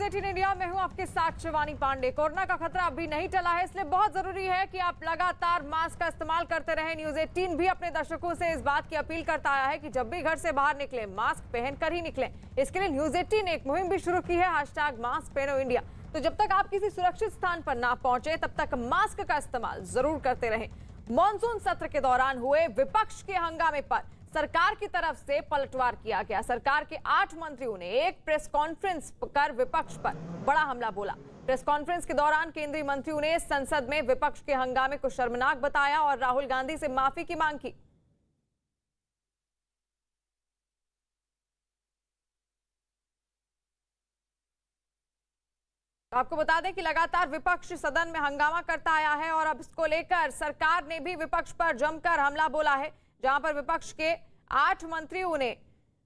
18 India में हूं आपके साथ शिवानी पांडे। कोरोना का खतरा अभी नहीं टला है, इसलिए बहुत जरूरी है कि आप लगातार मास्क का इस्तेमाल करते रहें। न्यूज 18 भी अपने दर्शकों से इस बात की अपील करता आया है कि जब भी घर से बाहर निकलें मास्क पहनकर ही निकलें। इसके लिए न्यूज 18 ने एक मुहिम भी शुरू की है, #मास्क पहनो इंडिया। तो जब तक आप किसी सुरक्षित स्थान पर ना पहुंचे तब तक मास्क का इस्तेमाल जरूर करते रहें। मॉनसून सत्र के दौरान हुए विपक्ष के हंगामे पर सरकार की तरफ से पलटवार किया गया। सरकार के 8 मंत्रियों ने एक प्रेस कॉन्फ्रेंस कर विपक्ष पर बड़ा हमला बोला। प्रेस कॉन्फ्रेंस के दौरान केंद्रीय मंत्रियों ने संसद में विपक्ष के हंगामे को शर्मनाक बताया और राहुल गांधी से माफी की मांग की। आपको बता दें कि लगातार विपक्ष सदन में हंगामा करता आया है और अब इसको लेकर सरकार ने भी विपक्ष पर जमकर हमला बोला है, जहां पर विपक्ष के 8 मंत्रियों ने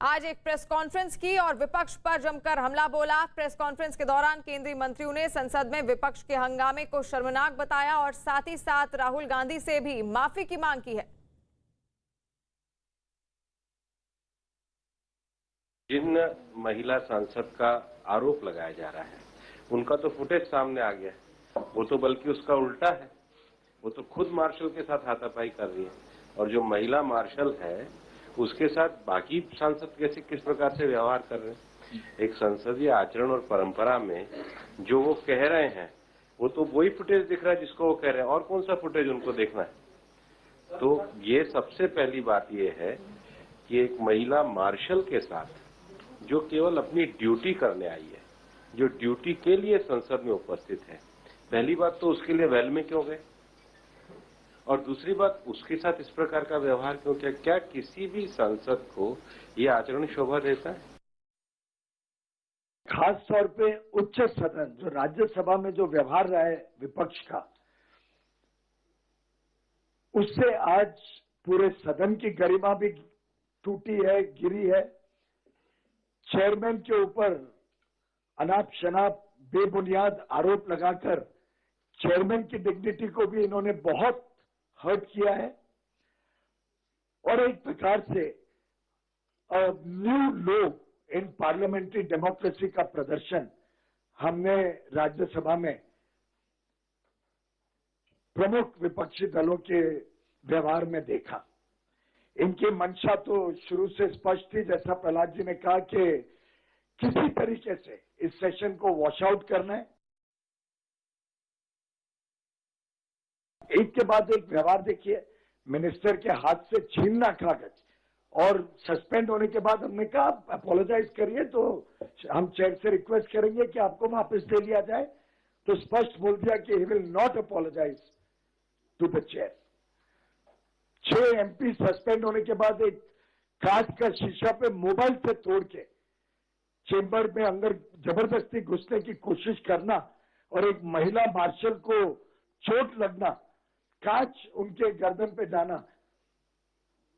आज एक प्रेस कॉन्फ्रेंस की और विपक्ष पर जमकर हमला बोला। प्रेस कॉन्फ्रेंस के दौरान केंद्रीय मंत्रियों ने संसद में विपक्ष के हंगामे को शर्मनाक बताया और साथ ही साथ राहुल गांधी से भी माफी की मांग की है। जिन महिला सांसद का आरोप लगाया जा रहा है उनका तो फुटेज सामने आ गया, वो तो बल्कि उसका उल्टा है, वो तो खुद मार्शल के साथ हाथापाई कर रही है और जो महिला मार्शल है उसके साथ बाकी सांसद कैसे किस प्रकार से व्यवहार कर रहे हैं। एक संसदीय आचरण और परंपरा में जो वो कह रहे हैं वो तो वही फुटेज दिख रहा है जिसको वो कह रहे हैं, और कौन सा फुटेज उनको देखना है। तो ये सबसे पहली बात ये है कि एक महिला मार्शल के साथ जो केवल अपनी ड्यूटी करने आई है, जो ड्यूटी के लिए संसद में उपस्थित है, पहली बात तो उसके लिए वेल में क्यों गए और दूसरी बात उसके साथ इस प्रकार का व्यवहार क्यों किया। क्या किसी भी सांसद को ये आचरण शोभा देता है? खास तौर पे उच्च सदन जो राज्यसभा में जो व्यवहार रहा है विपक्ष का, उससे आज पूरे सदन की गरिमा भी टूटी है, गिरी है। चेयरमैन के ऊपर अनाप शनाप बेबुनियाद आरोप लगाकर चेयरमैन की डिग्निटी को भी इन्होंने बहुत हर्ट किया है और एक प्रकार से न्यू लो इन पार्लियामेंट्री डेमोक्रेसी का प्रदर्शन हमने राज्यसभा में प्रमुख विपक्षी दलों के व्यवहार में देखा। इनकी मंशा तो शुरू से स्पष्ट थी, जैसा प्रहलाद जी ने कहा कि किसी तरीके से इस सेशन को वॉश आउट करना है। एक के बाद एक व्यवहार देखिए, मिनिस्टर के हाथ से छीनना कागज और सस्पेंड होने के बाद हमने कहा अपोलोजाइज करिए, तो हम चेयर से रिक्वेस्ट करेंगे कि आपको वापस दे लिया जाए, तो स्पष्ट बोल दिया कि he will not apologise to the chair. 6 MP suspend होने के बाद एक कांच का शीशा पे मोबाइल से तोड़ के चेंबर में अंदर जबरदस्ती घुसने की कोशिश करना और एक महिला मार्शल को चोट लगना, कांच उनके गर्दन पे जाना,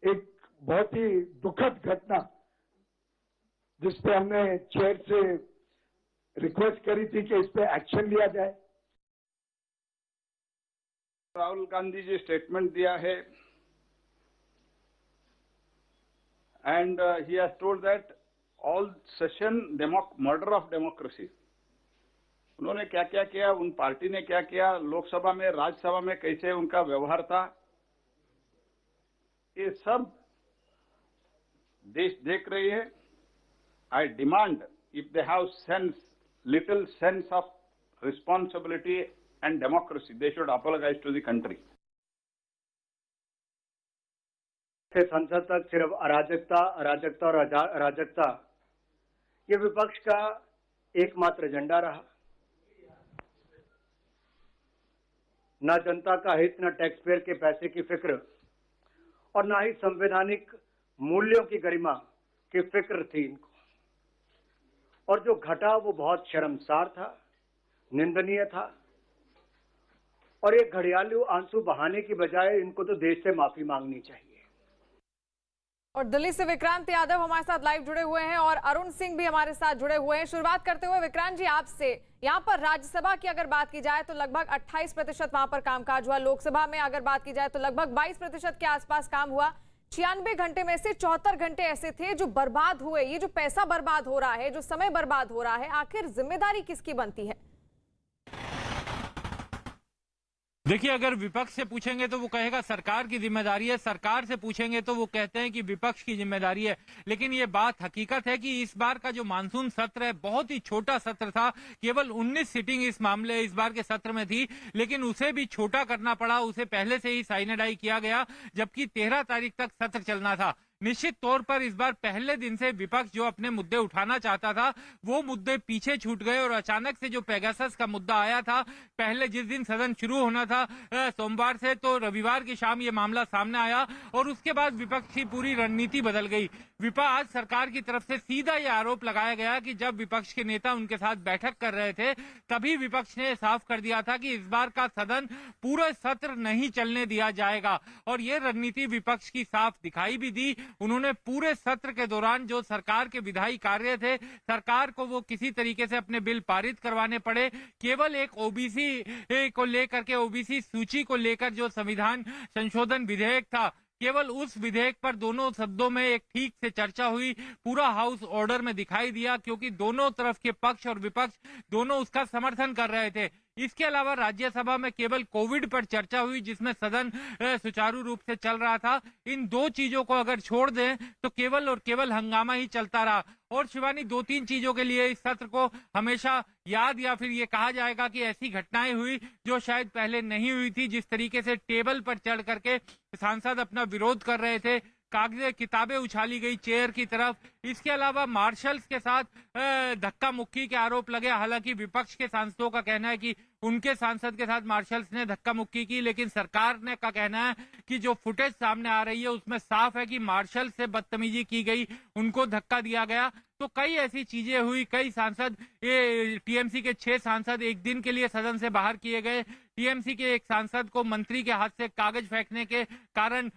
एक बहुत ही दुखद घटना जिसपे हमने चेयर से रिक्वेस्ट करी थी कि इस पे एक्शन लिया जाए। राहुल गांधी जी स्टेटमेंट दिया है and he has told that all session murder of democracy. उन्होंने क्या क्या किया, उन पार्टी ने क्या किया, लोकसभा में राज्यसभा में कैसे उनका व्यवहार था, ये सब देश देख रही है। I demand if they have little sense of responsibility and democracy they should apologise to the country. संसद तक सिर्फ अराजकता अराजकता और अराजकता ये विपक्ष का एकमात्र एजेंडा रहा। न जनता का हित, न टैक्स पेयर के पैसे की फिक्र और न ही संवैधानिक मूल्यों की गरिमा की फिक्र थी इनको। और जो घटा वो बहुत शर्मसार था, निंदनीय था और एक घड़ियालू आंसू बहाने की बजाय इनको तो देश से माफी मांगनी चाहिए। और दिल्ली से विक्रांत यादव हमारे साथ लाइव जुड़े हुए हैं और अरुण सिंह भी हमारे साथ जुड़े हुए हैं। शुरुआत करते हुए विक्रांत जी आपसे, यहाँ पर राज्यसभा की अगर बात की जाए तो लगभग 28% वहां पर कामकाज हुआ। लोकसभा में अगर बात की जाए तो लगभग 22% के आसपास काम हुआ। 96 घंटे में से 74 घंटे ऐसे थे जो बर्बाद हुए। ये जो पैसा बर्बाद हो रहा है, जो समय बर्बाद हो रहा है, आखिर जिम्मेदारी किसकी बनती है? देखिए, अगर विपक्ष से पूछेंगे तो वो कहेगा सरकार की जिम्मेदारी है, सरकार से पूछेंगे तो वो कहते हैं कि विपक्ष की जिम्मेदारी है। लेकिन ये बात हकीकत है कि इस बार का जो मानसून सत्र है बहुत ही छोटा सत्र था। केवल 19 सिटिंग इस मामले इस बार के सत्र में थी, लेकिन उसे भी छोटा करना पड़ा। उसे पहले से ही साइनेडाई किया गया, जबकि 13 तारीख तक सत्र चलना था। निश्चित तौर पर इस बार पहले दिन से विपक्ष जो अपने मुद्दे उठाना चाहता था वो मुद्दे पीछे छूट गए और अचानक से जो पेगासस का मुद्दा आया था, पहले जिस दिन सदन शुरू होना था सोमवार से, तो रविवार की शाम ये मामला सामने आया और उसके बाद विपक्ष की पूरी रणनीति बदल गई। आज सरकार की तरफ से सीधा ये आरोप लगाया गया कि जब विपक्ष के नेता उनके साथ बैठक कर रहे थे तभी विपक्ष ने साफ कर दिया था कि इस बार का सदन पूरा सत्र नहीं चलने दिया जाएगा। और ये रणनीति विपक्ष की साफ दिखाई भी दी। उन्होंने पूरे सत्र के दौरान जो सरकार के विधायी कार्य थे, सरकार को वो किसी तरीके से अपने बिल पारित करवाने पड़े। केवल एक ओबीसी को लेकर के, ओबीसी सूची को लेकर जो संविधान संशोधन विधेयक था, केवल उस विधेयक पर दोनों सदनों में एक ठीक से चर्चा हुई। पूरा हाउस ऑर्डर में दिखाई दिया क्योंकि दोनों तरफ के पक्ष और विपक्ष दोनों उसका समर्थन कर रहे थे। इसके अलावा राज्यसभा में केवल कोविड पर चर्चा हुई जिसमें सदन सुचारू रूप से चल रहा था। इन दो चीजों को अगर छोड़ दें तो केवल और केवल हंगामा ही चलता रहा। और शिवानी, 2-3 चीजों के लिए इस सत्र को हमेशा याद या फिर ये कहा जाएगा कि ऐसी घटनाएं हुई जो शायद पहले नहीं हुई थी। जिस तरीके से टेबल पर चढ़ करके सांसद अपना विरोध कर रहे थे, कागजें किताबें उछाली गई चेयर की तरफ। इसके अलावा मार्शल्स के साथ धक्का मुक्की के आरोप लगे। हालांकि विपक्ष के सांसदों का कहना है कि उनके सांसद के साथ मार्शल्स ने धक्का मुक्की की, लेकिन सरकार ने का कहना है कि जो फुटेज सामने आ रही है उसमें साफ है कि मार्शल से बदतमीजी की गई, उनको धक्का दिया गया। तो कई ऐसी चीजें हुई। कई सांसद, टीएमसी के 6 सांसद एक दिन के लिए सदन से बाहर किए गए। टीएमसी के एक सांसद को मंत्री के हाथ से कागज फेंकने के कारण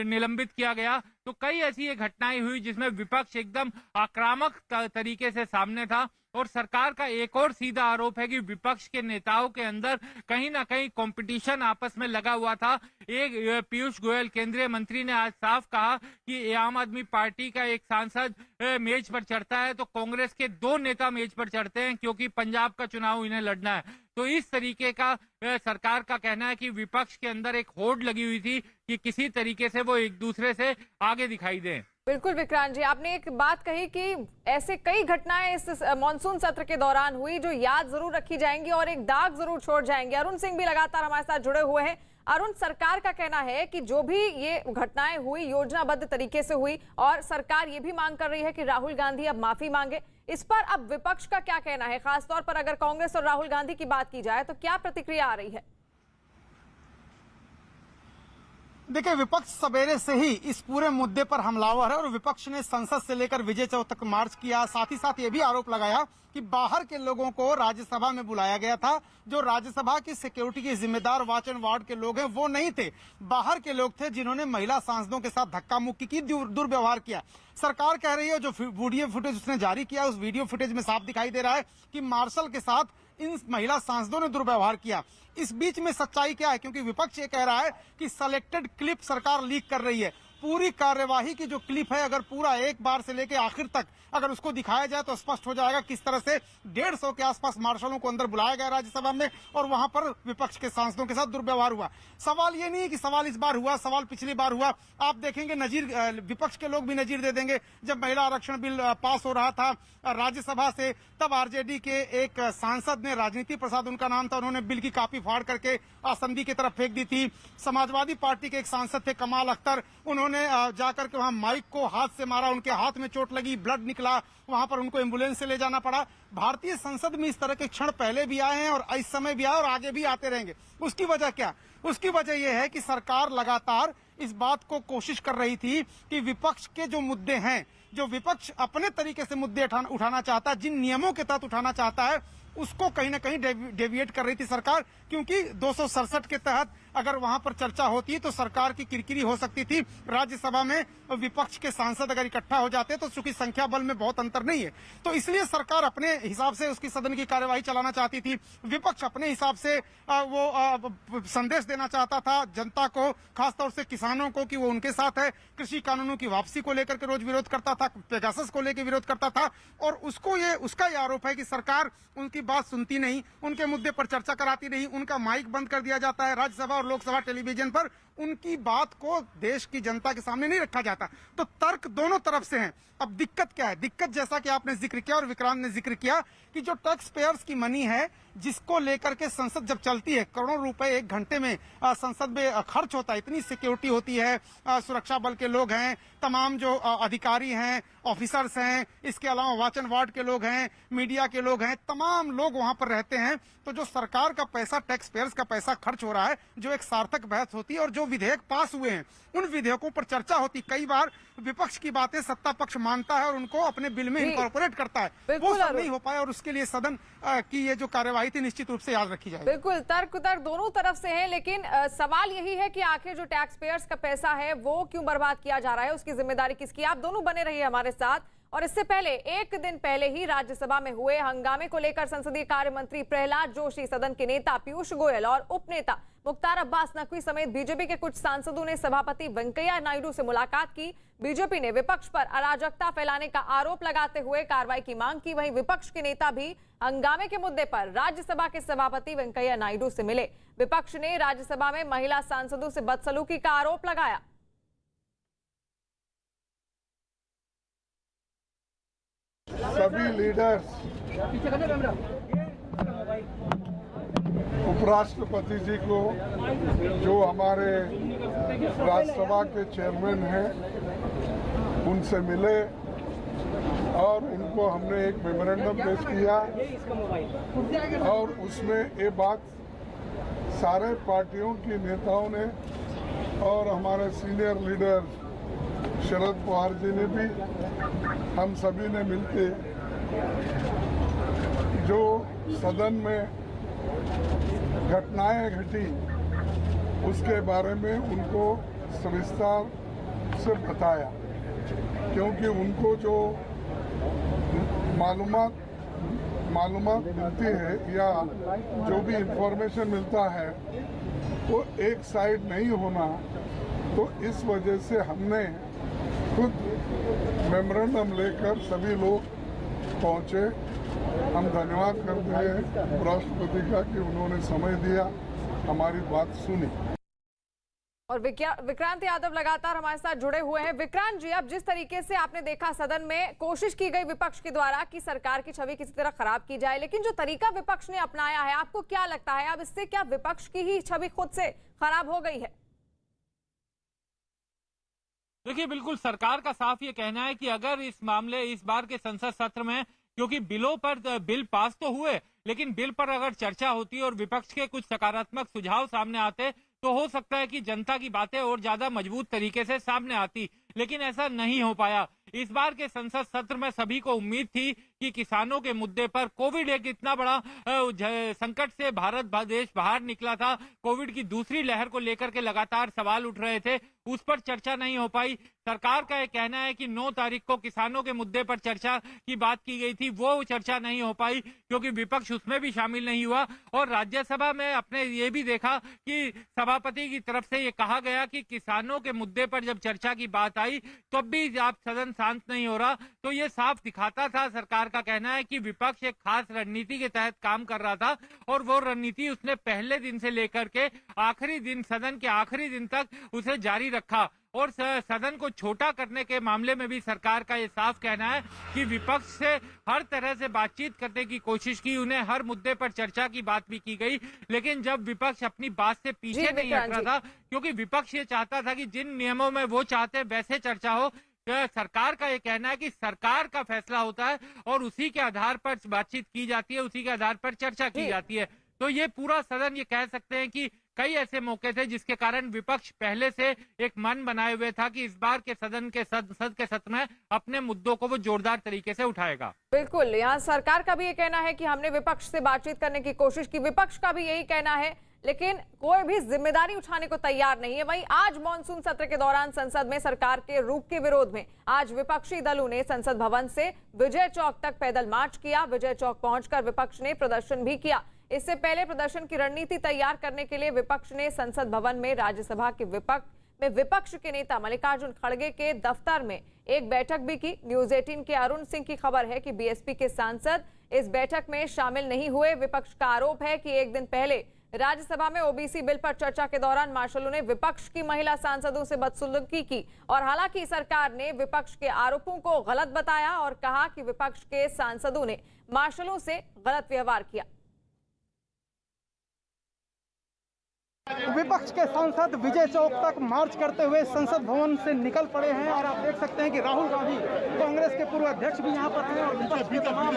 निलंबित किया गया। तो कई ऐसी ये घटनाएं हुई जिसमें विपक्ष एकदम आक्रामक तरीके से सामने था। और सरकार का एक और सीधा आरोप है कि विपक्ष के नेताओं के अंदर कहीं ना कहीं कंपटीशन आपस में लगा हुआ था। एक पीयूष गोयल केंद्रीय मंत्री ने आज साफ कहा कि आम आदमी पार्टी का एक सांसद मेज पर चढ़ता है तो कांग्रेस के 2 नेता मेज पर चढ़ते हैं क्योंकि पंजाब का चुनाव इन्हें लड़ना है। तो इस तरीके का सरकार का कहना है कि विपक्ष के अंदर एक होड़ लगी हुई थी कि किसी तरीके से वो एक दूसरे से आगे दिखाई दें। बिल्कुल विक्रांत जी, आपने एक बात कही कि ऐसे कई घटनाएं इस मानसून सत्र के दौरान हुई जो याद जरूर रखी जाएंगी और एक दाग जरूर छोड़ जाएंगे। अरुण सिंह भी लगातार हमारे साथ जुड़े हुए हैं। अरुण, सरकार का कहना है कि जो भी ये घटनाएं हुई योजनाबद्ध तरीके से हुई और सरकार ये भी मांग कर रही है कि राहुल गांधी अब माफी मांगे। इस पर अब विपक्ष का क्या कहना है? खासतौर पर अगर कांग्रेस और राहुल गांधी की बात की जाए तो क्या प्रतिक्रिया आ रही है? देखिए, विपक्ष सवेरे से ही इस पूरे मुद्दे पर हमलावर है और विपक्ष ने संसद से लेकर विजय चौक तक मार्च किया। साथ ही साथ ये भी आरोप लगाया कि बाहर के लोगों को राज्यसभा में बुलाया गया था। जो राज्यसभा की सिक्योरिटी के जिम्मेदार वॉच एंड वार्ड के लोग हैं वो नहीं थे, बाहर के लोग थे जिन्होंने महिला सांसदों के साथ धक्का मुक्की की, दुर्व्यवहार किया। सरकार कह रही है जो वीडियो फुटेज उसने जारी किया उस वीडियो फुटेज में साफ दिखाई दे रहा है कि मार्शल के साथ इन महिला सांसदों ने दुर्व्यवहार किया। इस बीच में सच्चाई क्या है? क्योंकि विपक्ष ये कह रहा है कि सिलेक्टेड क्लिप सरकार लीक कर रही है। पूरी कार्यवाही की जो क्लिप है अगर पूरा एक बार से लेकर आखिर तक अगर उसको दिखाया जाए तो स्पष्ट हो जाएगा किस तरह से 150 के आसपास मार्शलों को अंदर बुलाया गया राज्यसभा में और वहां पर विपक्ष के सांसदों के साथ दुर्व्यवहार हुआ। सवाल ये नहीं है कि सवाल इस बार हुआ, सवाल पिछली बार हुआ। आप देखेंगे नजीर, विपक्ष के लोग भी नजीर दे देंगे। जब महिला आरक्षण बिल पास हो रहा था राज्यसभा से, तब आरजेडी के एक सांसद ने, राजनीति प्रसाद उनका नाम था, उन्होंने बिल की कॉपी फाड़ करके असेंबली की तरफ फेंक दी थी। समाजवादी पार्टी के एक सांसद थे कमाल अख्तर, उन्होंने जाकर के वहां माइक को हाथ से मारा, उनके हाथ में चोट लगी, ब्लड निकला, वहां पर उनको एम्बुलेंस से ले जाना पड़ा। भारतीय संसद में इस तरह के क्षण पहले भी आए हैं और इस समय भी आए और आगे भी आते रहेंगे। उसकी वजह क्या? उसकी वजह यह है कि सरकार लगातार इस बात को कोशिश कर रही थी कि विपक्ष के जो मुद्दे हैं, जो विपक्ष अपने तरीके से मुद्दे उठाना चाहता है, जिन नियमों के तहत उठाना चाहता है, उसको कहीं ना कहीं डेविएट कर रही थी सरकार। क्योंकि 267 के तहत अगर वहां पर चर्चा होती तो सरकार की किरकिरी हो सकती थी। राज्यसभा में विपक्ष के सांसद अगर इकट्ठा हो जाते तो चूंकि संख्या बल में बहुत अंतर नहीं है, तो इसलिए सरकार अपने हिसाब से उसकी सदन की कार्यवाही चलाना चाहती थी। विपक्ष अपने हिसाब से वो संदेश देना चाहता था जनता को, खासतौर से किसानों को, कि वो उनके साथ है। कृषि कानूनों की वापसी को लेकर के रोज विरोध करता था, पेगासस को लेकर विरोध करता था, और उसका ये आरोप है कि सरकार उनकी बात सुनती नहीं, उनके मुद्दे पर चर्चा कराती नहीं, उनका माइक बंद कर दिया जाता है। राज्यसभा और लोकसभा टेलीविजन पर उनकी बात को देश की जनता के सामने नहीं रखा जाता। तो तर्क दोनों तरफ से हैं। अब दिक्कत क्या है? दिक्कत जैसा कि आपने जिक्र किया और विक्रांत ने जिक्र किया कि जो टैक्स पेयर्स की मनी है, जिसको लेकर के संसद जब चलती है, करोड़ों रुपए एक घंटे में संसद में खर्च होता है, इतनी सिक्योरिटी होती है, सुरक्षा बल के लोग हैं, तमाम जो अधिकारी हैं, ऑफिसर्स हैं, इसके अलावा वॉच एंड वार्ड के लोग हैं, मीडिया के लोग हैं, तमाम लोग वहां पर रहते हैं। तो जो सरकार का पैसा, टैक्स पेयर्स का पैसा खर्च हो रहा है, जो एक सार्थक बहस होती है, और जो विधेयक पास हुए हैं उन विधेयकों पर चर्चा होती। कई बार विपक्ष की बातें सत्ता पक्ष मानता है और उनको अपने बिल में इनकॉर्पोरेट करता है, वो सब नहीं हो पाया, और उसके लिए सदन की ये जो कार्यवाही थी निश्चित रूप से याद रखी जाए। बिल्कुल, तर्क दोनों तरफ से है, लेकिन सवाल यही है कि आखिर जो टैक्स पेयर्स का पैसा है वो क्यों बर्बाद किया जा रहा है, उसकी जिम्मेदारी किसकी? आप दोनों बने रहिए हमारे साथ। और इससे पहले एक दिन पहले ही राज्यसभा में हुए हंगामे को लेकर संसदीय कार्य मंत्री प्रहलाद जोशी, सदन के नेता पीयूष गोयल और उपनेता मुख्तार अब्बास नकवी समेत बीजेपी के कुछ सांसदों ने सभापति वेंकैया नायडू से मुलाकात की। बीजेपी ने विपक्ष पर अराजकता फैलाने का आरोप लगाते हुए कार्रवाई की मांग की। वहीं विपक्ष के नेता भी हंगामे के मुद्दे पर राज्यसभा के सभापति वेंकैया नायडू से मिले। विपक्ष ने राज्यसभा में महिला सांसदों से बदसलूकी का आरोप लगाया। सभी लीडर्स, उपराष्ट्रपति जी को, जो हमारे राज्यसभा के चेयरमैन हैं, उनसे मिले और उनको हमने एक मेमोरेंडम पेश किया और उसमें ये बात सारे पार्टियों की नेताओं ने और हमारे सीनियर लीडर शरद पवार जी ने भी, हम सभी ने मिलके जो सदन में घटनाएं घटी उसके बारे में उनको सविस्तार से बताया, क्योंकि उनको जो मालूमात मिलती है या जो भी इंफॉर्मेशन मिलता है वो एक साइड नहीं होना, तो इस वजह से हमने खुद मेमोरेंडम लेकर सभी लोग पहुंचे। हम धन्यवाद करते हैं उपराष्ट्रपति का कि उन्होंने समय दिया, हमारी बात सुनी। और विक्रांत यादव लगातार हमारे साथ जुड़े हुए हैं। विक्रांत जी, अब जिस तरीके से आपने देखा सदन में कोशिश की गई विपक्ष के द्वारा कि सरकार की छवि किसी तरह खराब की जाए, लेकिन जो तरीका विपक्ष ने अपनाया है, आपको क्या लगता है अब इससे क्या विपक्ष की ही छवि खुद से खराब हो गई है? देखिए, बिल्कुल सरकार का साफ ये कहना है कि अगर इस बार के संसद सत्र में, क्योंकि बिलों पर बिल पास तो हुए, लेकिन बिल पर अगर चर्चा होती और विपक्ष के कुछ सकारात्मक सुझाव सामने आते तो हो सकता है कि जनता की बातें और ज्यादा मजबूत तरीके से सामने आती, लेकिन ऐसा नहीं हो पाया। इस बार के संसद सत्र में सभी को उम्मीद थी कि किसानों के मुद्दे पर, कोविड एक इतना बड़ा संकट से देश बाहर निकला था, कोविड की दूसरी लहर को लेकर के लगातार सवाल उठ रहे थे, उस पर चर्चा नहीं हो पाई। सरकार का यह कहना है कि 9 तारीख को किसानों के मुद्दे पर चर्चा की बात की गई थी, वो चर्चा नहीं हो पाई क्योंकि विपक्ष उसमें भी शामिल नहीं हुआ। और राज्यसभा में अपने ये भी देखा कि सभापति की तरफ से ये कहा गया कि किसानों के मुद्दे पर जब चर्चा की बात आई तब भी आप सदन शांत नहीं हो रहा, तो ये साफ दिखाता था, सरकार का कहना है कि विपक्ष एक खास रणनीति के तहत काम कर रहा था और वो रणनीति उसने पहले दिन से लेकर के आखिरी दिन, सदन के आखिरी दिन तक उसे जारी रखा। और सदन को छोटा करने के मामले में भी सरकार का ये साफ कहना है कि विपक्ष से हर तरह से बातचीत करने की कोशिश की, उन्हें हर मुद्दे पर चर्चा की बात भी की गई, लेकिन जब विपक्ष अपनी बात से पीछे नहीं हट रहा था, क्योंकि विपक्ष ये चाहता था कि जिन नियमों में वो चाहते वैसे चर्चा हो, सरकार का ये कहना है कि सरकार का फैसला होता है और उसी के आधार पर बातचीत की जाती है, उसी के आधार पर चर्चा की जाती है। तो ये पूरा सदन ये कह सकते हैं कि कई ऐसे मौके थे जिसके कारण विपक्ष पहले से एक मन बनाए हुए था कि इस बार के संसद के सत्र में अपने मुद्दों को वो जोरदार तरीके से उठाएगा। बिल्कुल, यहाँ सरकार का भी ये कहना है कि हमने विपक्ष से बातचीत करने की कोशिश की, विपक्ष का भी यही कहना है लेकिन कोई भी जिम्मेदारी उठाने को तैयार नहीं है। वहीं आज मॉनसून सत्र के दौरान संसद में सरकार के रुख के विरोध में आज विपक्षी दलों ने संसद भवन से विजय चौक तक पैदल मार्च किया। विजय चौक पहुंचकर विपक्ष ने प्रदर्शन भी किया। इससे पहले प्रदर्शन की रणनीति तैयार करने के लिए विपक्ष ने संसद भवन में राज्यसभा के विपक्ष के नेता मल्लिकार्जुन खड़गे के दफ्तर में एक बैठक भी की। न्यूज 18 के अरुण सिंह की खबर है कि बीएसपी के सांसद इस बैठक में शामिल नहीं हुए। विपक्ष का आरोप है कि एक दिन पहले राज्यसभा में ओबीसी बिल पर चर्चा के दौरान मार्शलों ने विपक्ष की महिला सांसदों से बदसलूकी की और हालांकि सरकार ने विपक्ष के आरोपों को गलत बताया और कहा कि विपक्ष के सांसदों ने मार्शलों से गलत व्यवहार किया। विपक्ष के सांसद विजय चौक तक मार्च करते हुए संसद भवन से निकल पड़े हैं और आप देख सकते हैं कि राहुल गांधी कांग्रेस के पूर्व अध्यक्ष भी यहां पर हैं और विपक्ष के तमाम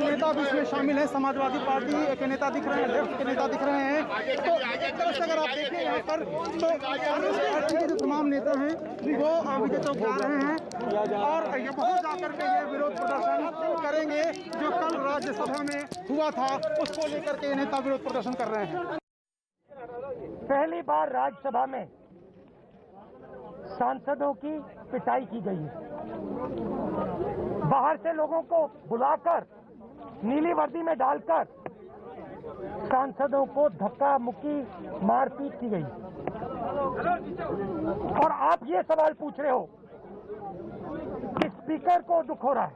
नेता भी इसमें शामिल हैं। समाजवादी पार्टी के नेता दिख रहे हैं, लेफ्ट के नेता दिख रहे हैं। तो एक तरह से अगर आप देखें यहाँ पर तो कांग्रेस पार्टी के जो तमाम नेता हैं वो विजय चौक जा रहे हैं और वहां जाकर के ये विरोध प्रदर्शन करेंगे जो कल राज्यसभा में हुआ था, उसको लेकर के नेता विरोध प्रदर्शन कर रहे हैं। पहली बार राज्यसभा में सांसदों की पिटाई की गई है। बाहर से लोगों को बुलाकर नीली वर्दी में डालकर सांसदों को धक्का मुक्की मारपीट की गई। और आप ये सवाल पूछ रहे हो कि स्पीकर को दुख हो रहा है,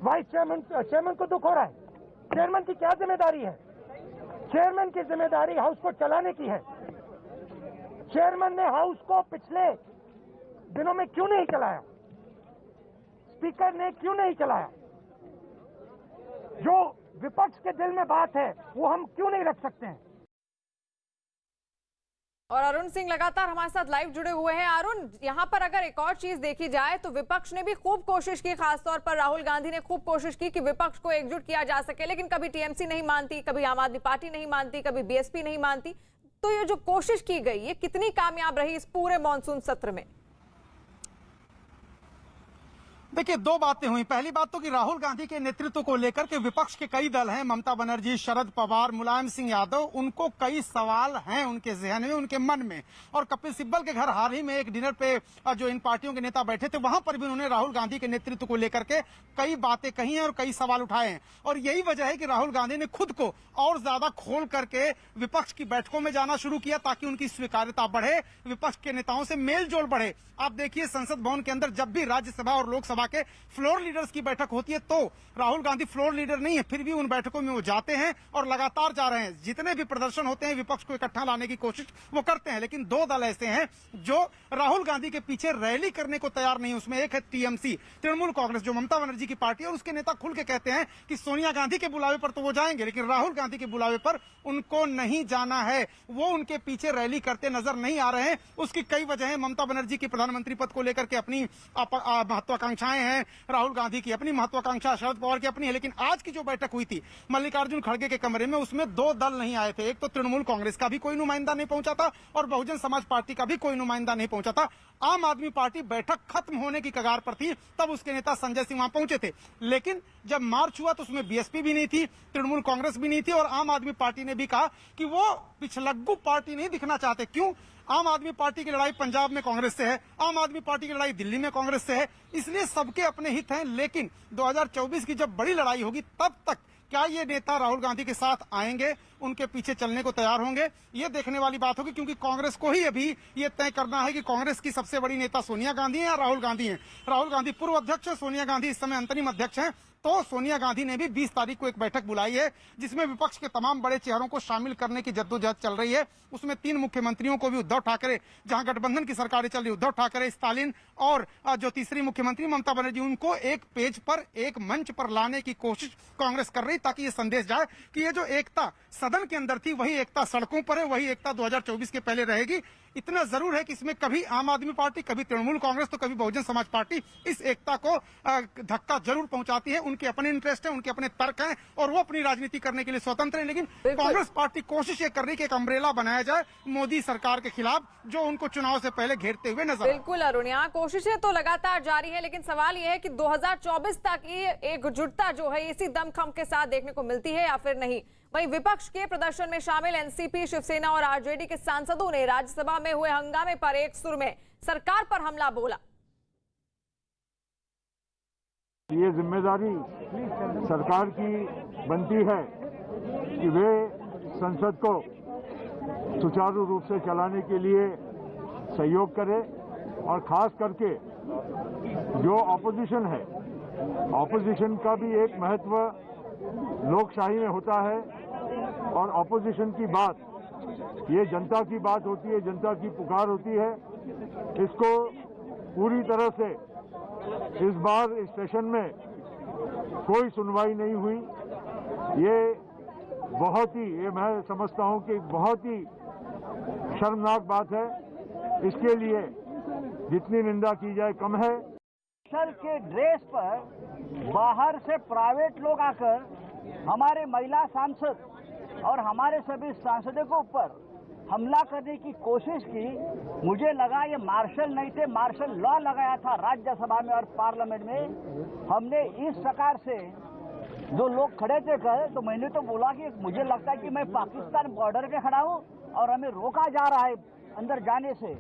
वाइस चेयरमैन को दुख हो रहा है। चेयरमैन की क्या जिम्मेदारी है? चेयरमैन की जिम्मेदारी हाउस को चलाने की है। चेयरमैन ने हाउस को पिछले दिनों में क्यों नहीं चलाया? स्पीकर ने क्यों नहीं चलाया? जो विपक्ष के दिल में बात है वो हम क्यों नहीं रख सकते हैं? और अरुण सिंह लगातार हमारे साथ लाइव जुड़े हुए हैं। अरुण, यहाँ पर अगर एक और चीज देखी जाए तो विपक्ष ने भी खूब कोशिश की, खासतौर पर राहुल गांधी ने खूब कोशिश की कि विपक्ष को एकजुट किया जा सके, लेकिन कभी टीएमसी नहीं मानती, कभी आम आदमी पार्टी नहीं मानती, कभी बीएसपी नहीं मानती। तो ये जो कोशिश की गई ये कितनी कामयाब रही इस पूरे मॉनसून सत्र में? देखिए, दो बातें हुई। पहली बात तो कि राहुल गांधी के नेतृत्व को लेकर के विपक्ष के कई दल हैं, ममता बनर्जी, शरद पवार, मुलायम सिंह यादव, उनको कई सवाल हैं उनके जहन में, उनके मन में। और कपिल सिब्बल के घर हाल ही में एक डिनर पे जो इन पार्टियों के नेता बैठे थे वहां पर भी उन्होंने राहुल गांधी के नेतृत्व को लेकर के कई बातें कही हैं और कई सवाल उठाए हैं। और यही वजह है कि राहुल गांधी ने खुद को और ज्यादा खोल करके विपक्ष की बैठकों में जाना शुरू किया ताकि उनकी स्वीकार्यता बढ़े, विपक्ष के नेताओं से मेल जोल बढ़े। आप देखिए, संसद भवन के अंदर जब भी राज्यसभा और लोकसभा के फ्लोर लीडर्स की बैठक होती है तो राहुल गांधी फ्लोर लीडर नहीं है, फिर भी उन बैठकों में वो जाते हैं और लगातार जा रहे हैं। जितने भी प्रदर्शन होते हैं विपक्ष को इकट्ठा लाने की कोशिश वो करते हैं, लेकिन दो दल ऐसे हैं जो राहुल गांधी के पीछे रैली करने को तैयार नहीं है। उसमें एक है टीएमसी, तृणमूल कांग्रेस, जो ममता बनर्जी की पार्टी है, और उसके नेता खुल के कहते हैं कि सोनिया गांधी के बुलावे पर तो वो जाएंगे, लेकिन राहुल गांधी के बुलावे पर उनको नहीं जाना है। वो उनके पीछे रैली करते नजर नहीं आ रहे हैं। उसकी कई वजह है। ममता बनर्जी की प्रधानमंत्री पद को लेकर के अपनी महत्वाकांक्षाएं हैं, राहुल गांधी की अपनी महत्वाकांक्षा, शरद पवार की अपनी है। लेकिन आज की जो बैठक हुई थी मल्लिकार्जुन खड़गे के कमरे में, उसमें दो दल नहीं आए थे। एक तो तृणमूल कांग्रेस का भी कोई नुमाइंदा नहीं पहुंचा था और बहुजन समाज पार्टी का भी कोई नुमाइंदा नहीं पहुंचा था। आम आदमी पार्टी बैठक खत्म होने की कगार पर थी, तब उसके नेता संजय सिंह वहां पहुंचे थे। लेकिन जब मार्च हुआ तो उसमें बीएसपी भी नहीं थी, तृणमूल कांग्रेस भी नहीं थी, और आम आदमी पार्टी ने भी कहा कि वो पिछलग्गू पार्टी नहीं दिखना चाहते। क्यों? आम आदमी पार्टी की लड़ाई पंजाब में कांग्रेस से है, आम आदमी पार्टी की लड़ाई दिल्ली में कांग्रेस से है, इसलिए सबके अपने हित हैं। लेकिन 2024 की जब बड़ी लड़ाई होगी तब तक क्या ये नेता राहुल गांधी के साथ आएंगे, उनके पीछे चलने को तैयार होंगे, ये देखने वाली बात होगी। क्योंकि कांग्रेस को ही अभी ये तय करना है कि कांग्रेस की सबसे बड़ी नेता सोनिया गांधी है या राहुल गांधी है। राहुल गांधी पूर्व अध्यक्ष है, सोनिया गांधी इस समय अंतरिम अध्यक्ष हैं। तो सोनिया गांधी ने भी 20 तारीख को एक बैठक बुलाई है जिसमें विपक्ष के तमाम बड़े चेहरों को शामिल करने की जद्दोजहद चल रही है। उसमें 3 मुख्यमंत्रियों को भी, उद्धव ठाकरे, जहां गठबंधन की सरकारें चल रही, उद्धव ठाकरे, स्टालिन, और जो तीसरी मुख्यमंत्री ममता बनर्जी, उनको एक पेज पर, एक मंच पर लाने की कोशिश कांग्रेस कर रही, ताकि ये संदेश जाए कि ये जो एकता सदन के अंदर थी वही एकता सड़कों पर है, वही एकता 2024 के पहले रहेगी। इतना जरूर है कि इसमें कभी आम आदमी पार्टी, कभी तृणमूल कांग्रेस तो कभी बहुजन समाज पार्टी इस एकता को धक्का जरूर पहुंचाती है। उनके अपने इंटरेस्ट है, उनके अपने तर्क हैं और वो अपनी राजनीति करने के लिए स्वतंत्र है। लेकिन कांग्रेस पार्टी कोशिश ये कर रही है कि एक अम्ब्रेला बनाया जाए मोदी सरकार के खिलाफ, जो उनको चुनाव से पहले घेरते हुए नजर। बिल्कुल अरुण, यहाँ कोशिशें तो लगातार जारी है, लेकिन सवाल यह है कि 2024 तक ये एकजुटता जो है इसी दमखम के साथ देखने को मिलती है या फिर नहीं। वहीं विपक्ष के प्रदर्शन में शामिल एनसीपी, शिवसेना और आरजेडी के सांसदों ने राज्यसभा में हुए हंगामे पर एक सुर में सरकार पर हमला बोला। ये जिम्मेदारी सरकार की बनती है कि वे संसद को सुचारू रूप से चलाने के लिए सहयोग करे, और खास करके जो ऑपोजिशन है, ऑपोजिशन का भी एक महत्व लोकशाही में होता है, और ऑपोजिशन की बात ये जनता की बात होती है, जनता की पुकार होती है। इसको पूरी तरह से इस बार इस सेशन में कोई सुनवाई नहीं हुई। ये बहुत ही, ये मैं समझता हूं कि बहुत ही शर्मनाक बात है। इसके लिए जितनी निंदा की जाए कम है। सर के ड्रेस पर बाहर से प्राइवेट लोग आकर हमारे महिला सांसद और हमारे सभी सांसदों के ऊपर हमला करने की कोशिश की। मुझे लगा ये मार्शल नहीं थे, मार्शल लॉ लगाया था राज्यसभा में और पार्लियामेंट में। हमने इस प्रकार से जो लोग खड़े थे तो मैंने तो बोला कि मुझे लगता है कि मैं पाकिस्तान बॉर्डर पे खड़ा हूँ और हमें रोका जा रहा है अंदर जाने से।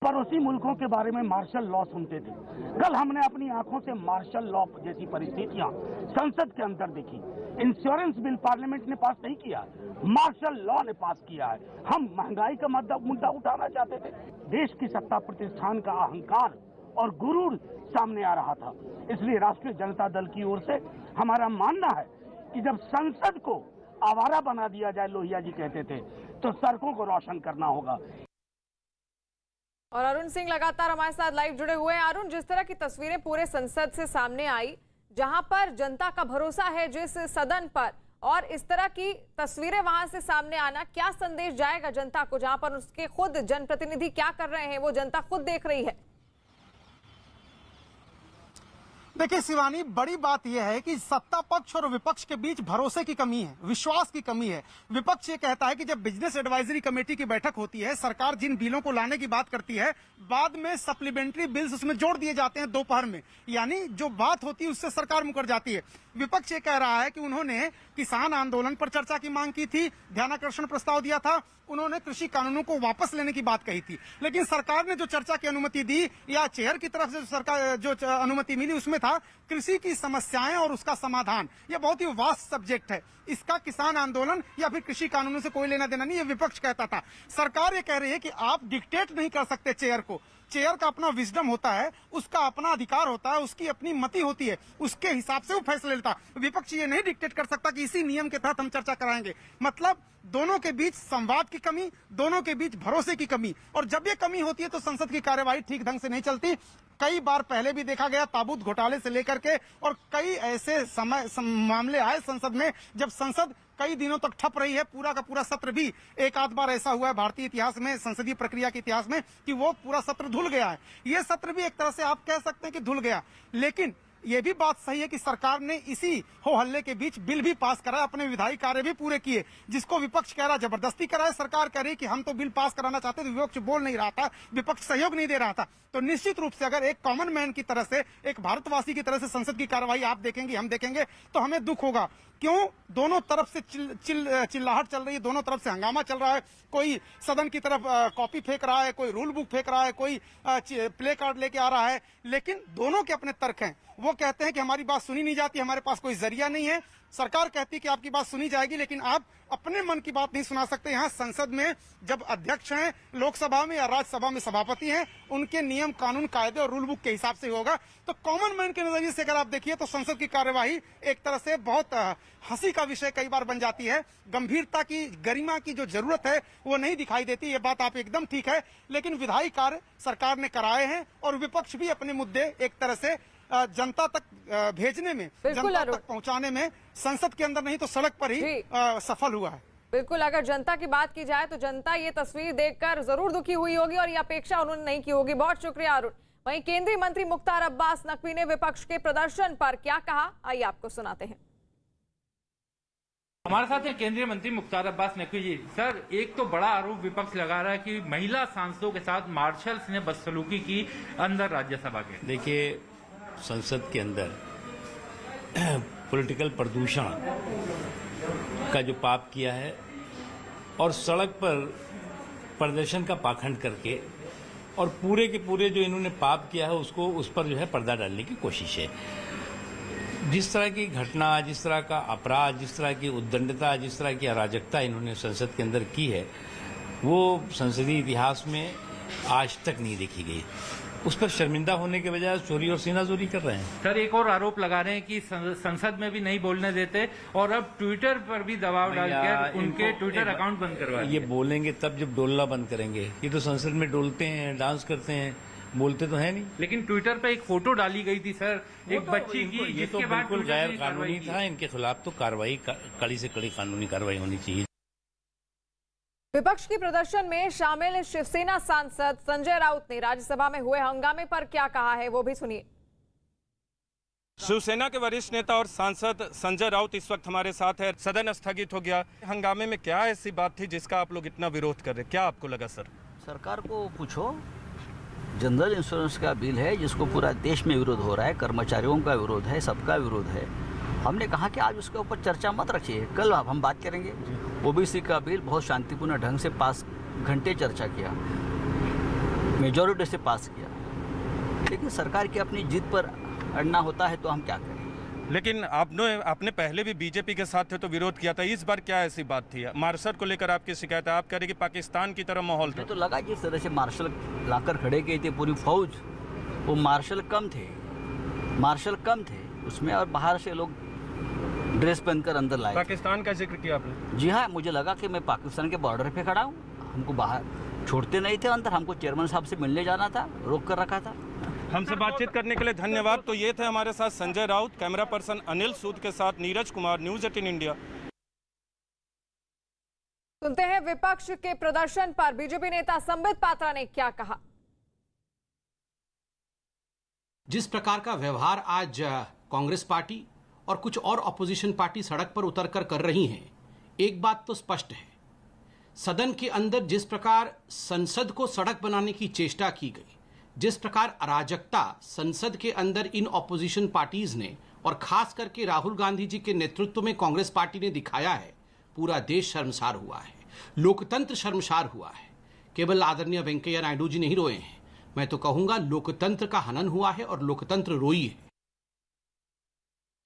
पड़ोसी मुल्कों के बारे में मार्शल लॉ सुनते थे। कल हमने अपनी आंखों से मार्शल लॉ जैसी परिस्थितियां संसद के अंदर देखी। इंश्योरेंस बिल पार्लियामेंट ने पास नहीं किया, मार्शल लॉ ने पास किया है। हम महंगाई का मुद्दा उठाना चाहते थे। देश की सत्ता प्रतिष्ठान का अहंकार और गुरूर सामने आ रहा था। इसलिए राष्ट्रीय जनता दल की ओर से हमारा मानना है कि जब संसद को आवारा बना दिया जाए, लोहिया जी कहते थे, तो सड़कों को रोशन करना होगा। और अरुण सिंह लगातार हमारे साथ लाइव जुड़े हुए हैं। अरुण, जिस तरह की तस्वीरें पूरे संसद से सामने आई, जहां पर जनता का भरोसा है जिस सदन पर, और इस तरह की तस्वीरें वहां से सामने आना, क्या संदेश जाएगा जनता को, जहां पर उसके खुद जनप्रतिनिधि क्या कर रहे हैं वो जनता खुद देख रही है? देखिए शिवानी, बड़ी बात यह है कि सत्ता पक्ष और विपक्ष के बीच भरोसे की कमी है, विश्वास की कमी है। विपक्ष ये कहता है कि जब बिजनेस एडवाइजरी कमेटी की बैठक होती है, सरकार जिन बिलों को लाने की बात करती है, बाद में सप्लीमेंट्री बिल्स उसमें जोड़ दिए जाते हैं दोपहर में, यानी जो बात होती है उससे सरकार मुकर जाती है। विपक्ष ये कह रहा है कि उन्होंने किसान आंदोलन पर चर्चा की मांग की थी, ध्यानाकर्षण प्रस्ताव दिया था, उन्होंने कृषि कानूनों को वापस लेने की बात कही थी, लेकिन सरकार ने जो चर्चा की अनुमति दी या चेयर की तरफ से सरकार जो अनुमति मिली उसमें था कृषि की समस्याएं और उसका समाधान। यह बहुत ही वास्ट सब्जेक्ट है, इसका किसान आंदोलन या फिर कृषि कानूनों से कोई लेना देना नहीं, ये विपक्ष कहता था। सरकार ये कह रही है कि आप डिक्टेट नहीं कर सकते चेयर को, चेयर का अपना विजडम होता है, उसका अपना अधिकार होता है, उसकी अपनी मति होती है, उसके हिसाब से वो फैसले लेता। विपक्ष ये नहीं डिक्टेट कर सकता कि इसी नियम के तहत हम चर्चा कराएंगे। मतलब दोनों के बीच संवाद की कमी, दोनों के बीच भरोसे की कमी, और जब ये कमी होती है तो संसद की कार्यवाही ठीक ढंग से नहीं चलती। कई बार पहले भी देखा गया, ताबूत घोटाले से लेकर के, और कई ऐसे मामले आए संसद में जब संसद कई दिनों तक ठप रही है। पूरा का पूरा सत्र भी, एक आध बार ऐसा हुआ है भारतीय इतिहास में, संसदीय प्रक्रिया के इतिहास में, कि वो पूरा सत्र धुल गया है। ये सत्र भी एक तरह से आप कह सकते हैं कि धुल गया। लेकिन ये भी बात सही है कि सरकार ने इसी हो हल्ले के बीच बिल भी पास करा, अपने विधायी कार्य भी पूरे किए, जिसको विपक्ष कह रहा जबरदस्ती कराए। सरकार कह रही कि हम तो बिल पास कराना चाहते थे, विपक्ष बोल नहीं रहा था, विपक्ष सहयोग नहीं दे रहा था। तो निश्चित रूप से अगर एक कॉमन मैन की तरह से, एक भारतवासी की तरह से संसद की कार्रवाई आप देखेंगे, हम देखेंगे, तो हमें दुख होगा। क्यों? दोनों तरफ से चिल्लाहट चल रही है, दोनों तरफ से हंगामा चल रहा है। कोई सदन की तरफ कॉपी फेंक रहा है, कोई रूल बुक फेंक रहा है, कोई प्ले कार्ड लेके आ रहा है, लेकिन दोनों के अपने तर्क हैं। वो कहते हैं कि हमारी बात सुनी नहीं जाती, हमारे पास कोई जरिया नहीं है। सरकार कहती है कि आपकी बात सुनी जाएगी, लेकिन आप अपने मन की बात नहीं सुना सकते। यहाँ संसद में जब अध्यक्ष हैं, लोकसभा में या राज्यसभा में सभापति हैं, उनके नियम कानून कायदे और रूल बुक के हिसाब से होगा। तो कॉमन मैन के नजरिए से अगर आप देखिए तो संसद की कार्यवाही एक तरह से बहुत हंसी का विषय कई बार बन जाती है। गंभीरता की, गरिमा की जो जरूरत है वो नहीं दिखाई देती। ये बात आप एकदम ठीक है, लेकिन विधायी कार्य सरकार ने कराए हैं और विपक्ष भी अपने मुद्दे एक तरह से जनता तक भेजने में, जनता तक पहुंचाने में संसद के अंदर नहीं तो सड़क पर ही सफल हुआ है। बिल्कुल, अगर जनता की बात की जाए तो जनता ये तस्वीर देखकर जरूर दुखी हुई होगी और ये अपेक्षा उन्होंने नहीं की होगी। बहुत शुक्रिया अरुण। वहीं केंद्रीय मंत्री मुख्तार अब्बास नकवी ने विपक्ष के प्रदर्शन पर क्या कहा, आइए आपको सुनाते हैं। हमारे साथ हैं केंद्रीय मंत्री मुख्तार अब्बास नकवी जी। सर, एक तो बड़ा आरोप विपक्ष लगा रहा है कि महिला सांसदों के साथ मार्शल्स ने बदसलूकी की अंदर राज्यसभा के। देखिए, संसद के अंदर पॉलिटिकल प्रदूषण का जो पाप किया है और सड़क पर प्रदर्शन का पाखंड करके और पूरे के पूरे जो इन्होंने पाप किया है उसको उस पर जो है पर्दा डालने की कोशिश है। जिस तरह की घटना, जिस तरह का अपराध, जिस तरह की उद्दंडता, जिस तरह की अराजकता इन्होंने संसद के अंदर की है वो संसदीय इतिहास में आज तक नहीं देखी गई। उस पर शर्मिंदा होने के बजाय चोरी और सीनाजोरी कर रहे हैं। सर, एक और आरोप लगा रहे हैं कि संसद में भी नहीं बोलने देते और अब ट्विटर पर भी दबाव डालकर उनके ट्विटर अकाउंट बंद करवा। ये बोलेंगे तब जब डोलना बंद करेंगे। ये तो संसद में डोलते हैं, डांस करते हैं, बोलते तो है नहीं। लेकिन ट्विटर पे एक फोटो डाली गई थी सर, एक बच्ची की, ये तो बिल्कुल गैर कानूनी था। इनके खिलाफ तो कार्रवाई, कड़ी से कड़ी कानूनी कार्रवाई होनी चाहिए। विपक्ष के प्रदर्शन में शामिल शिवसेना सांसद संजय राउत ने राज्यसभा में हुए हंगामे पर क्या कहा है, वो भी सुनिए। शिवसेना के वरिष्ठ नेता और सांसद संजय राउत इस वक्त हमारे साथ है। सदन स्थगित हो गया। हंगामे में क्या ऐसी बात थी जिसका आप लोग इतना विरोध कर रहे, क्या आपको लगा सर? सरकार को पूछो, जनरल इंश्योरेंस का बिल है जिसको पूरा देश में विरोध हो रहा है, कर्मचारियों का विरोध है, सबका विरोध है। हमने कहा कि आज उसके ऊपर चर्चा मत रखिए, कल हम बात करेंगे। ओबीसी का बिल बहुत शांतिपूर्ण ढंग से पास, घंटे चर्चा किया, मेजॉरिटी से पास किया, लेकिन सरकार की अपनी जिद पर अड़ना होता है तो हम क्या करें। लेकिन आपने पहले भी बीजेपी के साथ थे तो विरोध किया था, इस बार क्या ऐसी बात थी? मार्शल को लेकर आपकी शिकायत है, आप कह रहे कि पाकिस्तान की तरह माहौल था। तो लगा जिस तरह से मार्शल लाकर खड़े किए थे पूरी फौज, वो मार्शल कम थे उसमें, और बाहर से लोग ड्रेस पहनकर अंदर लाए। पाकिस्तान का जिक्र किया आपने? जी हाँ, मुझे लगा कि मैं पाकिस्तान के बॉर्डर पे खड़ा हूँ, हमको बाहर छोड़ते नहीं थे अंदर, हमको चेयरमैन साहब से मिलने जाना था, रोक कर रखा था। हमसे बातचीत करने के लिए धन्यवाद। तो ये थे हमारे साथ संजय राउत, कैमरा पर्सन अनिल सूद के साथ नीरज कुमार, न्यूज़ 18 इंडिया। सुनते हैं विपक्ष के प्रदर्शन पर बीजेपी नेता संबित पात्रा ने क्या कहा। जिस प्रकार का व्यवहार आज कांग्रेस पार्टी और कुछ और ऑपोजिशन पार्टी सड़क पर उतरकर कर रही हैं, एक बात तो स्पष्ट है, सदन के अंदर जिस प्रकार संसद को सड़क बनाने की चेष्टा की गई, जिस प्रकार अराजकता संसद के अंदर इन ऑपोजिशन पार्टीज ने और खास करके राहुल गांधी जी के नेतृत्व में कांग्रेस पार्टी ने दिखाया है, पूरा देश शर्मसार हुआ है, लोकतंत्र शर्मसार हुआ है। केवल आदरणीय वेंकैया नायडू जी नहीं रोए हैं, मैं तो कहूंगा लोकतंत्र का हनन हुआ है और लोकतंत्र रोई है।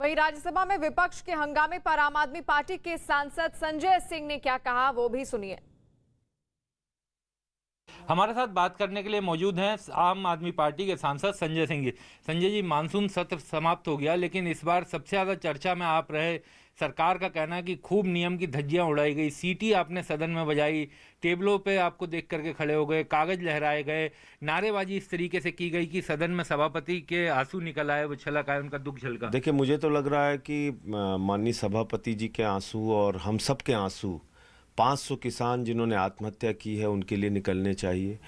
वहीं राज्यसभा में विपक्ष के हंगामे पर आम आदमी पार्टी के सांसद संजय सिंह ने क्या कहा, वो भी सुनिए। हमारे साथ बात करने के लिए मौजूद हैं आम आदमी पार्टी के सांसद संजय सिंह जी। संजय जी, मानसून सत्र समाप्त हो गया, लेकिन इस बार सबसे ज्यादा चर्चा में आप रहे। सरकार का कहना है कि खूब नियम की धज्जियां उड़ाई गई, सीटी आपने सदन में बजाई, टेबलों पे आपको देख करके खड़े हो गए, कागज लहराए गए, नारेबाजी इस तरीके से की गई कि सदन में सभापति के आंसू निकल आए, वो छलक आए, उनका दुख झलका। देखिए, मुझे तो लग रहा है कि माननीय सभापति जी के आंसू और हम सब के आंसू 500 किसान जिन्होंने आत्महत्या की है उनके लिए निकलने चाहिए।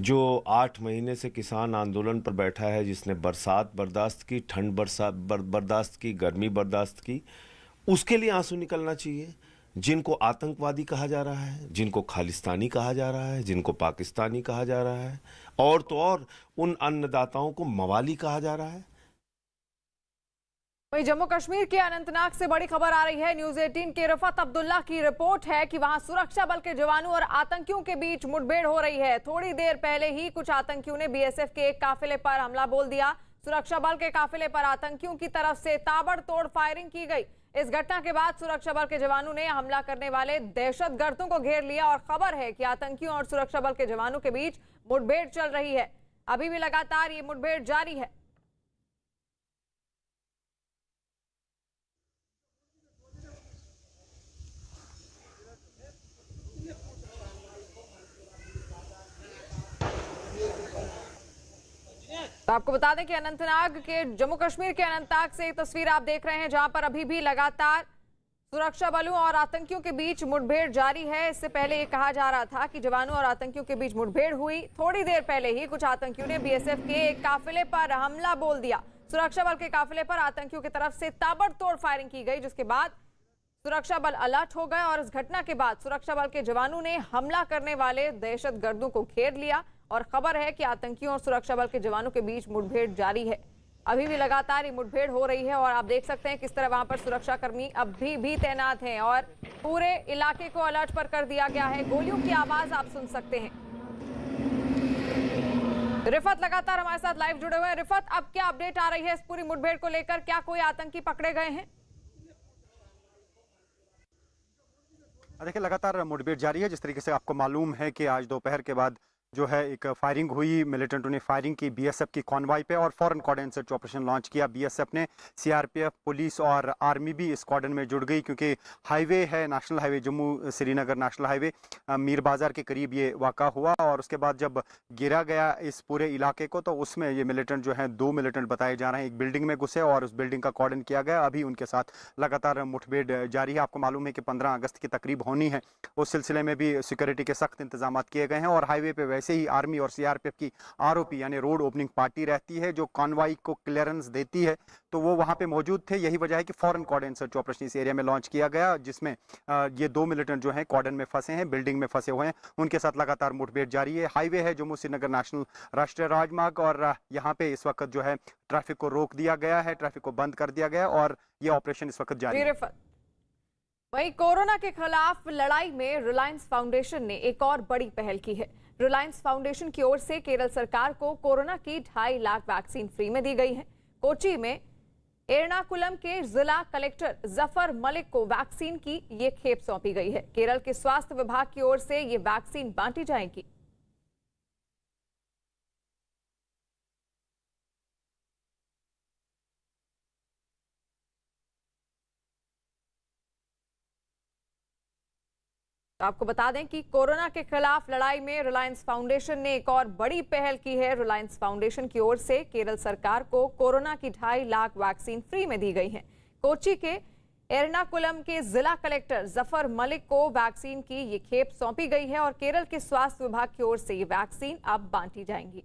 जो 8 महीने से किसान आंदोलन पर बैठा है, जिसने बरसात बर्दाश्त की, ठंड बर्दाश्त की, गर्मी बर्दाश्त की, उसके लिए आंसू निकलना चाहिए। जिनको आतंकवादी कहा जा रहा है, जिनको खालिस्तानी कहा जा रहा है, जिनको पाकिस्तानी कहा जा रहा है, और तो और उन अन्नदाताओं को मवाली कहा जा रहा है। वहीं जम्मू कश्मीर के अनंतनाग से बड़ी खबर आ रही है। न्यूज़ 18 के रफत अब्दुल्ला की रिपोर्ट है कि वहां सुरक्षा बल के जवानों और आतंकियों के बीच मुठभेड़ हो रही है। थोड़ी देर पहले ही कुछ आतंकियों ने बीएसएफ के एक काफिले पर हमला बोल दिया। सुरक्षा बल के काफिले पर आतंकियों की तरफ से ताबड़तोड़ फायरिंग की गई। इस घटना के बाद सुरक्षा बल के जवानों ने हमला करने वाले दहशतगर्दों को घेर लिया और खबर है कि आतंकियों और सुरक्षा बल के जवानों के बीच मुठभेड़ चल रही है। अभी भी लगातार ये मुठभेड़ जारी है। तो आपको बता दें कि अनंतनाग के जम्मू कश्मीर के अनंतनाग से तस्वीर आप देख रहे हैं, जहां पर अभी भी लगातार सुरक्षा बलों और आतंकियों के बीच मुठभेड़ जारी है। इससे पहले ये कहा जा रहा था कि जवानों और आतंकियों के बीच मुठभेड़ हुई। थोड़ी देर पहले ही कुछ आतंकियों ने बीएसएफ के एक काफिले पर हमला बोल दिया। सुरक्षा बल के काफिले पर आतंकियों की तरफ से ताबड़तोड़ फायरिंग की गई, जिसके बाद सुरक्षा बल अलर्ट हो गए और इस घटना के बाद सुरक्षा बल के जवानों ने हमला करने वाले दहशतगर्दों को घेर लिया और खबर है कि आतंकियों और सुरक्षा बल के जवानों के बीच मुठभेड़ जारी है। अभी भी लगातार ये मुठभेड़ हो रही है और आप देख सकते हैं किस तरह वहां पर सुरक्षाकर्मी अभी भी तैनात हैं और पूरे इलाके को अलर्ट पर कर दिया गया है। गोलियों की आवाज आप सुन सकते हैं। रिफत लगातार हमारे साथ लाइव जुड़े हुए हैं। रिफत, अब क्या अपडेट आ रही है इस पूरी मुठभेड़ को लेकर? क्या कोई आतंकी पकड़े गए हैं? देखिए, लगातार मुठभेड़ जारी है। जिस तरीके से आपको मालूम है कि आज दोपहर के बाद जो है एक फायरिंग हुई, मिलिटेंटों ने फायरिंग की बीएसएफ की कॉन्वॉय पे और फौरन कॉर्डन सर्च ऑपरेशन लॉन्च किया बीएसएफ ने। सीआरपीएफ, पुलिस और आर्मी भी इस कॉर्डन में जुड़ गई क्योंकि हाईवे है, national highway, Jammu Srinagar national highway, Mir बाजार के करीब ये वाक़ा हुआ। और उसके बाद जब गिरा गया इस पूरे इलाके को तो उसमें ये मिलिटेंट जो है 2 मिलिटेंट बताए जा रहे हैं, एक बिल्डिंग में घुसे और उस बिल्डिंग का कॉर्डन किया गया। अभी उनके साथ लगातार मुठभेड़ जारी है। आपको मालूम है कि 15 अगस्त की तकरीब होनी है, उस सिलसिले में भी सिक्योरिटी के सख्त इंतजाम किए गए हैं। और हाईवे पे वैसे ही आर्मी और सीआरपीएफ की आरओपी यानी रोड ओपनिंग पार्टी रहती है जो कॉन्वॉय को क्लियरेंस देती है, तो वो वहां पे मौजूद थे। यही वजह है कि फौरन कॉर्डन सर्च ऑपरेशन इस एरिया में लॉन्च किया गया, जिसमें ये 2 मिलिटेंट जो हैं कॉर्डन में फंसे हैं, बिल्डिंग में फंसे हुए हैं, उनके साथ लगातार मुठभेड़ जारी है। हाईवे है जम्मू श्रीनगर नेशनल राष्ट्रीय राजमार्ग और यहाँ पे इस वक्त जो है ट्रैफिक को रोक दिया गया है, ट्रैफिक को बंद कर दिया गया और ये ऑपरेशन इस वक्त जारी है। वहीं कोरोना के खिलाफ लड़ाई में रिलायंस फाउंडेशन ने एक और बड़ी पहल की है। रिलायंस फाउंडेशन की ओर से केरल सरकार को कोरोना की 2.5 लाख वैक्सीन फ्री में दी गई है। कोची में एर्नाकुलम के जिला कलेक्टर जफर मलिक को वैक्सीन की ये खेप सौंपी गई है। केरल के स्वास्थ्य विभाग की ओर से ये वैक्सीन बांटी जाएगी। तो आपको बता दें कि कोरोना के खिलाफ लड़ाई में रिलायंस फाउंडेशन ने एक और बड़ी पहल की है। रिलायंस फाउंडेशन की ओर से केरल सरकार को कोरोना की 2.5 लाख वैक्सीन फ्री में दी गई है। कोची के एर्नाकुलम के जिला कलेक्टर जफर मलिक को वैक्सीन की ये खेप सौंपी गई है और केरल के स्वास्थ्य विभाग की ओर से ये वैक्सीन अब बांटी जाएंगी।